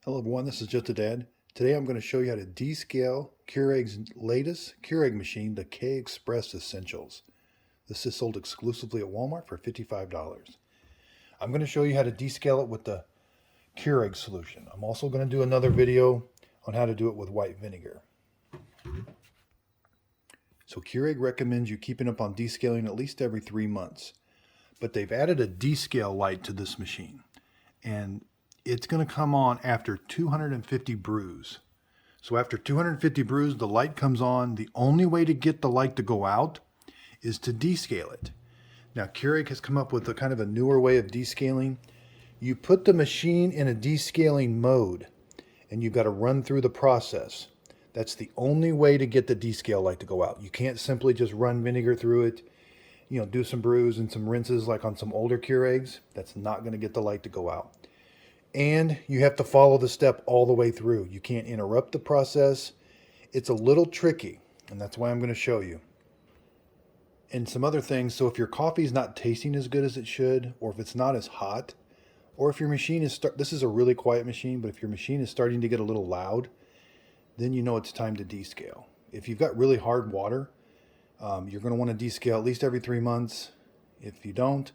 Hello everyone, this is Just a Dad. Today I'm going to show you how to descale Keurig's latest Keurig machine, the K Express Essentials. This is sold exclusively at Walmart for $55. I'm going to show you how to descale it with the Keurig solution. I'm also going to do another video on how to do it with white vinegar. So Keurig recommends you keeping up on descaling at least every 3 months. But they've added a descale light to this machine. And it's going to come on after 250 brews. So after 250 brews, the light comes on. The only way to get the light to go out is to descale it. Now, Keurig has come up with a kind of a newer way of descaling. You put the machine in a descaling mode, and you've got to run through the process. That's the only way to get the descale light to go out. You can't simply just run vinegar through it, do some brews and some rinses like on some older Keurigs. That's not going to get the light to go out. And you have to follow the step all the way through. You can't interrupt the process. It's a little tricky, and that's why I'm going to show you. And some other things, so if your coffee is not tasting as good as it should, or if it's not as hot, or if your machine is, this is a really quiet machine, but if your machine is starting to get a little loud, then you know it's time to descale. If you've got really hard water, you're going to want to descale at least every 3 months. If you don't,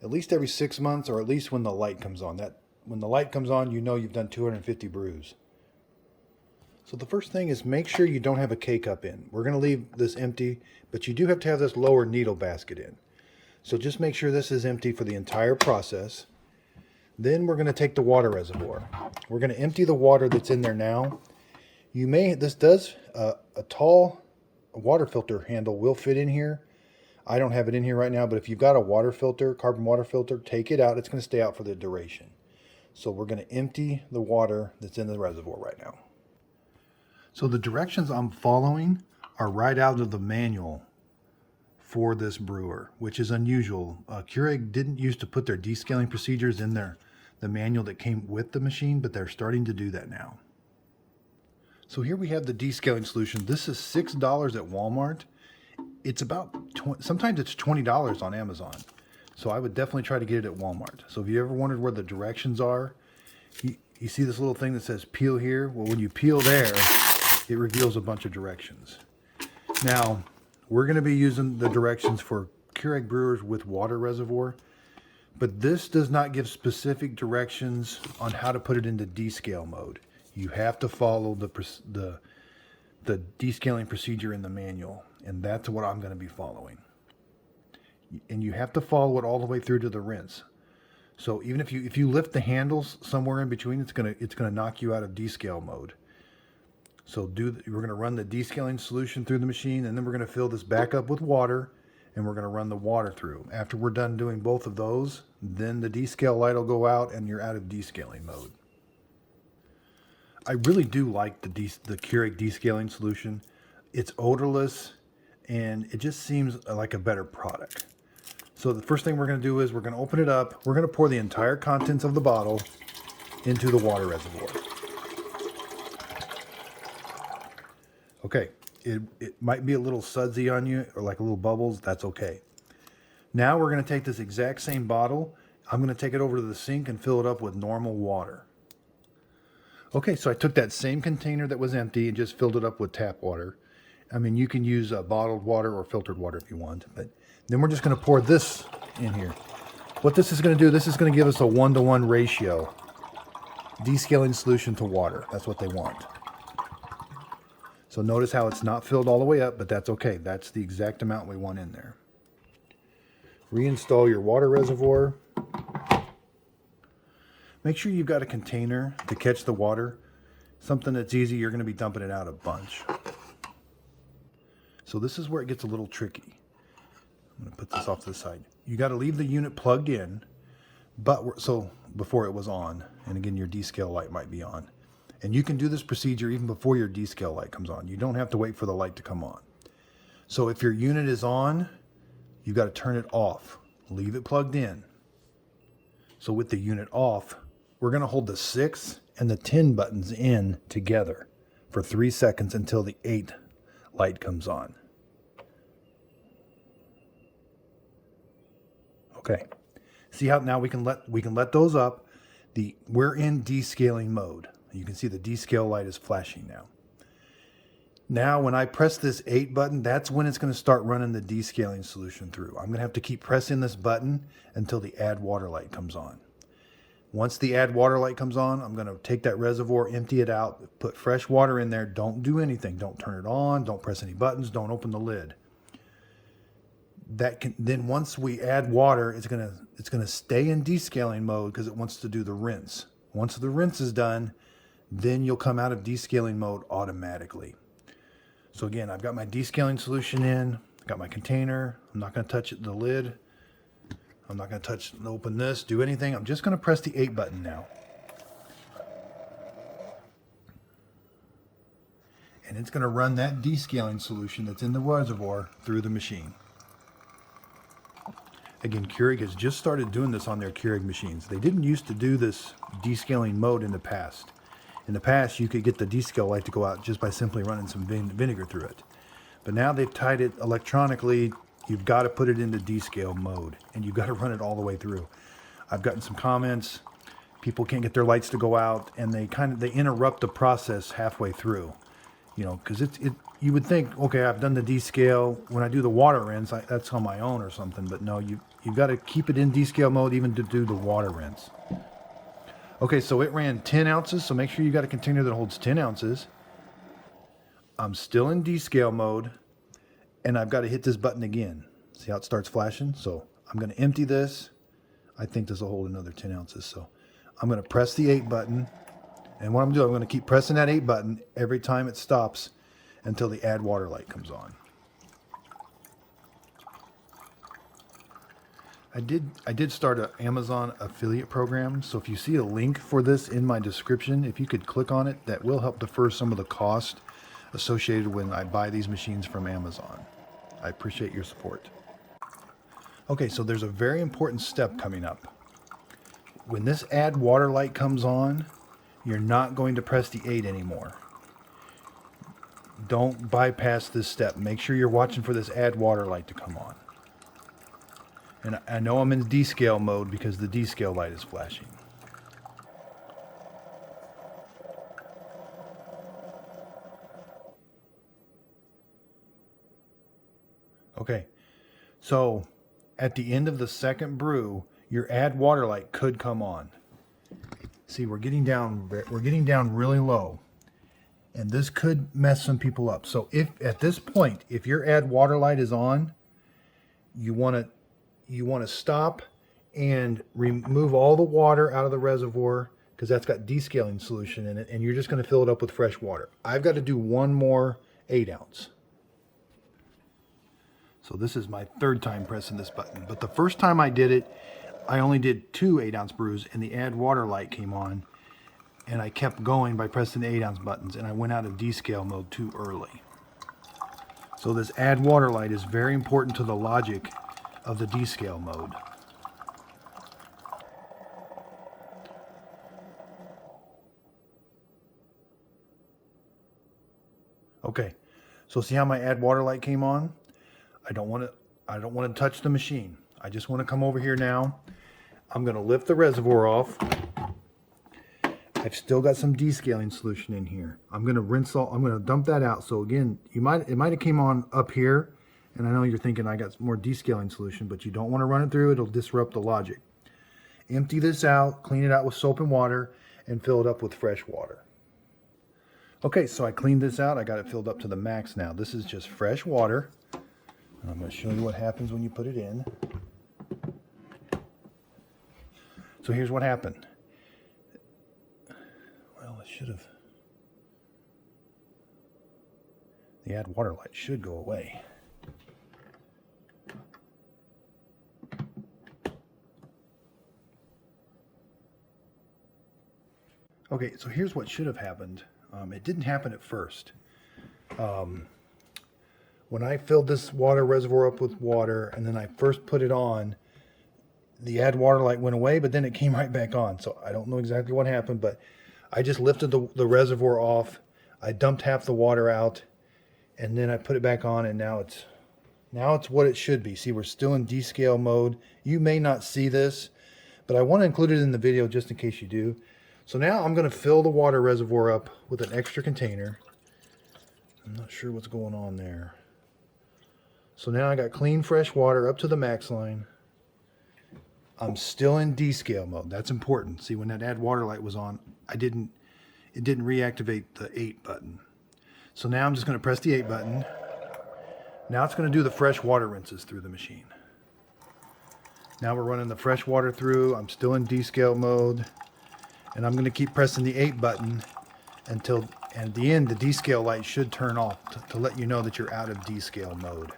at least every 6 months, or at least when the light comes on. When the light comes on, you know you've done 250 brews. So the first thing is make sure you don't have a K-cup in. We're going to leave this empty, but you do have to have this lower needle basket in. So just make sure this is empty for the entire process. Then we're going to take the water reservoir. We're going to empty the water that's in there now. This does, a tall water filter handle will fit in here. I don't have it in here right now, but if you've got a water filter, carbon water filter, take it out. It's going to stay out for the duration. So we're going to empty the water that's in the reservoir right now. So the directions I'm following are right out of the manual for this brewer, which is unusual. Keurig didn't used to put their descaling procedures in the manual that came with the machine, but they're starting to do that now. So here we have the descaling solution. This is $6 at Walmart. It's about sometimes it's $20 on Amazon. So I would definitely try to get it at Walmart. So if you ever wondered where the directions are, you see this little thing that says peel here? Well, when you peel there, it reveals a bunch of directions. Now, we're going to be using the directions for Keurig brewers with water reservoir, but this does not give specific directions on how to put it into descale mode. You have to follow the descaling procedure in the manual, and that's what I'm going to be following. And you have to follow it all the way through to the rinse. So even if you lift the handles somewhere in between, it's gonna knock you out of descale mode. So we're gonna run the descaling solution through the machine, and then we're gonna fill this back up with water, and we're gonna run the water through. After we're done doing both of those, then the descale light will go out, and you're out of descaling mode. I really do like the Keurig descaling solution. It's odorless, and it just seems like a better product. So the first thing we're going to do is we're going to open it up. We're going to pour the entire contents of the bottle into the water reservoir. Okay, it might be a little sudsy on you or like little bubbles. That's okay. Now we're going to take this exact same bottle. I'm going to take it over to the sink and fill it up with normal water. Okay, so I took that same container that was empty and just filled it up with tap water. I mean, you can use bottled water or filtered water if you want, but then we're just going to pour this in here. What this is going to do, this is going to give us a 1-to-1 ratio. Descaling solution to water. That's what they want. So notice how it's not filled all the way up, but that's okay. That's the exact amount we want in there. Reinstall your water reservoir. Make sure you've got a container to catch the water. Something that's easy, you're going to be dumping it out a bunch. So this is where it gets a little tricky. I'm going to put this off to the side. You got to leave the unit plugged in, so before it was on, and again your descale light might be on. And you can do this procedure even before your descale light comes on. You don't have to wait for the light to come on. So if your unit is on, you got to turn it off. Leave it plugged in. So with the unit off, we're going to hold the 6 and the 10 buttons in together for 3 seconds until the 8 light comes on. Okay. See how now we can let those up. We're in descaling mode. You can see the descale light is flashing now. Now, when I press this 8 button, that's when it's going to start running the descaling solution through. I'm going to have to keep pressing this button until the add water light comes on. Once the add water light comes on, I'm going to take that reservoir, empty it out, put fresh water in there. Don't do anything. Don't turn it on. Don't press any buttons. Don't open the lid. Then once we add water, it's going to stay in descaling mode because it wants to do the rinse. Once the rinse is done, then you'll come out of descaling mode automatically. So again, I've got my descaling solution in, got my container. I'm not going to touch the lid. I'm not going to open this, do anything. I'm just going to press the 8 button now. And it's going to run that descaling solution that's in the reservoir through the machine. Again, Keurig has just started doing this on their Keurig machines. They didn't used to do this descaling mode in the past. In the past, you could get the descale light to go out just by simply running some vinegar through it. But now they've tied it electronically. You've got to put it into descale mode, and you've got to run it all the way through. I've gotten some comments. People can't get their lights to go out, and they interrupt the process halfway through. You know, because you would think, okay, I've done the descale. When I do the water rinse, that's on my own or something. But no, you've got to keep it in descale mode even to do the water rinse. Okay, so it ran 10 ounces, so make sure you got a container that holds 10 ounces. I'm still in descale mode, and I've got to hit this button again. See how it starts flashing? So I'm going to empty this. I think this will hold another 10 ounces. So I'm going to press the 8 button. And what I'm doing, I'm going to keep pressing that 8 button every time it stops until the add water light comes on. I did start an Amazon affiliate program, so if you see a link for this in my description, if you could click on it, that will help defer some of the cost associated when I buy these machines from Amazon. I appreciate your support. Okay, so there's a very important step coming up. When this add water light comes on, you're not going to press the 8 anymore. Don't bypass this step. Make sure you're watching for this add water light to come on. And I know I'm in descale mode because the descale light is flashing. Okay, so at the end of the second brew, your add water light could come on. See, we're getting down really low, and this could mess some people up. So if at this point, if your add water light is on, you want to stop and remove all the water out of the reservoir because that's got descaling solution in it, and you're just going to fill it up with fresh water. I've got to do one more 8 ounce. So this is my third time pressing this button. But the first time I did it, I only did 2 8-ounce brews, and the add water light came on, and I kept going by pressing the 8-ounce buttons, and I went out of descale mode too early. So this add water light is very important to the logic of the descale mode. Okay, so see how my add water light came on? I don't want to touch the machine. I just want to come over here now. I'm going to lift the reservoir off. I've still got some descaling solution in here. I'm going to dump that out. So again, it might have came on up here, and I know you're thinking I got more descaling solution, but you don't want to run it through. It'll disrupt the logic. Empty this out, clean it out with soap and water, and fill it up with fresh water. Okay, so I cleaned this out. I got it filled up to the max now. This is just fresh water. And I'm going to show you what happens when you put it in. So here's what happened. Well, it should have. The add water light should go away. Okay, so here's what should have happened. It didn't happen at first. When I filled this water reservoir up with water and then I first put it on, the add water light went away, but then it came right back on. So I don't know exactly what happened, but I just lifted the reservoir off. I dumped half the water out, and then I put it back on, and now it's what it should be. See, we're still in descale mode. You may not see this, but I want to include it in the video just in case you do. So now I'm going to fill the water reservoir up with an extra container. I'm not sure what's going on there. So now I got clean, fresh water up to the max line. I'm still in descale mode. That's important. See, when that add water light was on, it didn't reactivate the 8 button. So now I'm just going to press the 8 button. Now it's going to do the fresh water rinses through the machine. Now we're running the fresh water through. I'm still in descale mode. And I'm going to keep pressing the 8 button until, and at the end, the descale light should turn off to let you know that you're out of descale mode.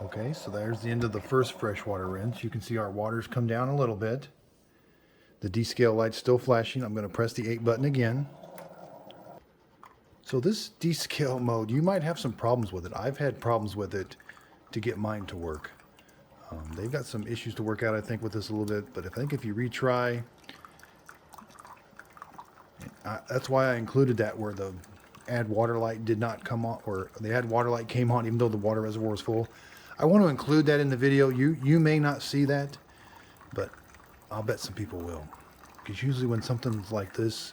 Okay, so there's the end of the first freshwater rinse. You can see our water's come down a little bit. The descale light's still flashing. I'm going to press the 8 button again. So this descale mode, you might have some problems with it. I've had problems with it to get mine to work. They've got some issues to work out, I think, with this a little bit. But I think if you retry, that's why I included that where the add water light did not come on, or the add water light came on even though the water reservoir was full. I want to include that in the video. You may not see that, but I'll bet some people will. Because usually when something's like this,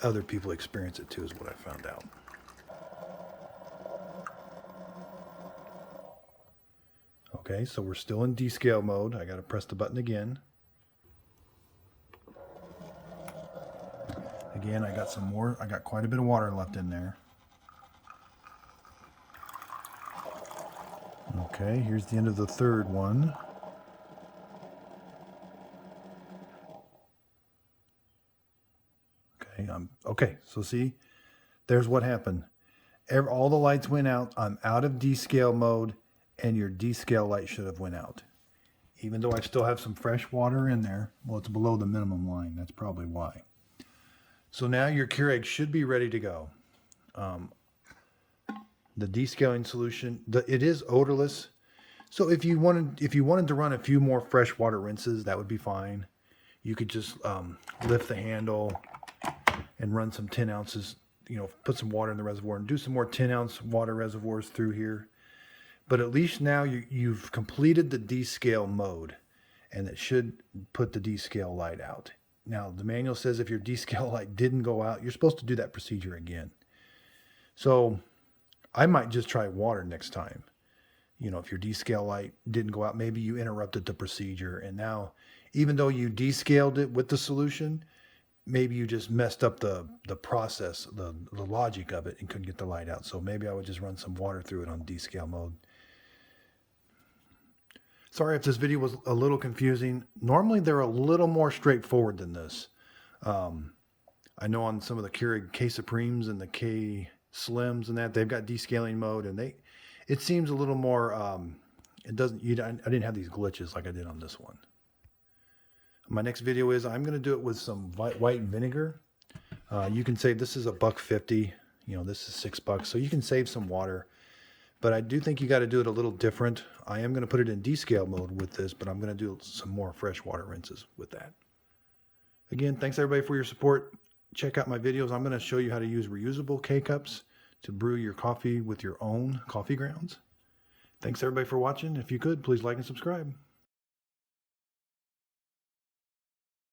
other people experience it too, is what I found out. Okay, so we're still in descale mode. I got to press the button again. Again, I got some more. I got quite a bit of water left in there. Okay, here's the end of the third one. Okay, so see, there's what happened. All the lights went out. I'm out of descale mode, and your descale light should have went out. Even though I still have some fresh water in there. Well, it's below the minimum line. That's probably why. So now your Keurig should be ready to go. The descaling solution, it is odorless. So if you wanted to run a few more fresh water rinses, that would be fine. You could just lift the handle and run some 10 ounces, put some water in the reservoir and do some more 10-ounce water reservoirs through here. But at least now you've completed the descale mode, and it should put the descale light out. Now, the manual says if your descale light didn't go out, you're supposed to do that procedure again. So I might just try water next time. If your descale light didn't go out, maybe you interrupted the procedure. And now, even though you descaled it with the solution, maybe you just messed up the process, the logic of it, and couldn't get the light out. So maybe I would just run some water through it on descale mode. Sorry if this video was a little confusing. Normally they're a little more straightforward than this. I know on some of the Keurig K Supremes and the K Slims and that, they've got descaling mode, and it seems a little more, I didn't have these glitches like I did on this one. My next video is I'm going to do it with some white vinegar. You can save, this is $1.50, this is $6, so you can save some water. But I do think you got to do it a little different. I am going to put it in descale mode with this, but I'm going to do some more fresh water rinses with that. Again, thanks everybody for your support. Check out my videos. I'm going to show you how to use reusable K-Cups to brew your coffee with your own coffee grounds. Thanks everybody for watching. If you could, please like and subscribe.